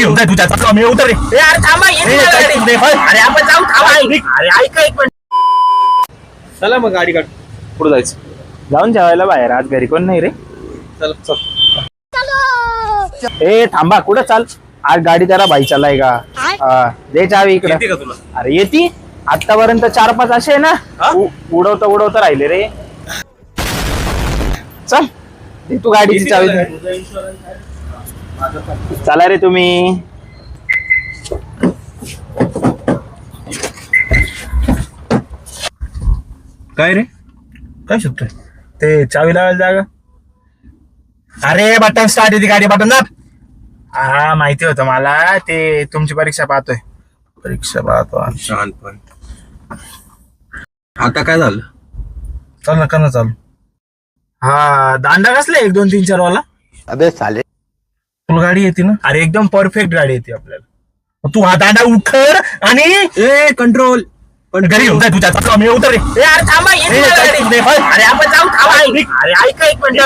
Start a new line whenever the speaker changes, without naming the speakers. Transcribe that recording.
घेऊन जाय तुझ्या चाललो मी उतर रे.
अरे थांबा अरे आपण जाऊ थांबा अरे ऐका एक मिनिट.
चला मग गाडी काढ. पुढे जायचं.
जाऊन जेवायला बाहेर. आज घरी कोण नाही रे.
चल चल.
ए थांबा कुठं चाल. आज गाडी जरा बाई चालाय का. दे चावी इकडे.
येते का तुला.
अरे येती. आतापर्यंत 4-5 असे आहे ना उडवता राहिले रे. चल दे तू गाडीची चावी. चला रे तुम्ही.
काय रे काय शोधतोय.
ते चावी लावायला जागा. अरे बटन स्टार्ट येते गाडी बटन दाब. हा माहिती होतं मला. ते तुमची परीक्षा पाहतोय.
परीक्षा पाहतो शहाणपण. आता काय झालं.
चल नका ना चालू. हा दांडा कसला 1 2 3 4 वाला.
अबे साले
तुला गाडी येते ना. अरे एकदम परफेक्ट गाडी येते आपल्याला. तू हा दांडा उखड आणि
ए कंट्रोल.
पण घरी घेऊन जाय तुझ्या चाललो मी उतर रे. अरे थांबा अरे आपण जाऊ थांबा अरे ऐका एक मिनिट.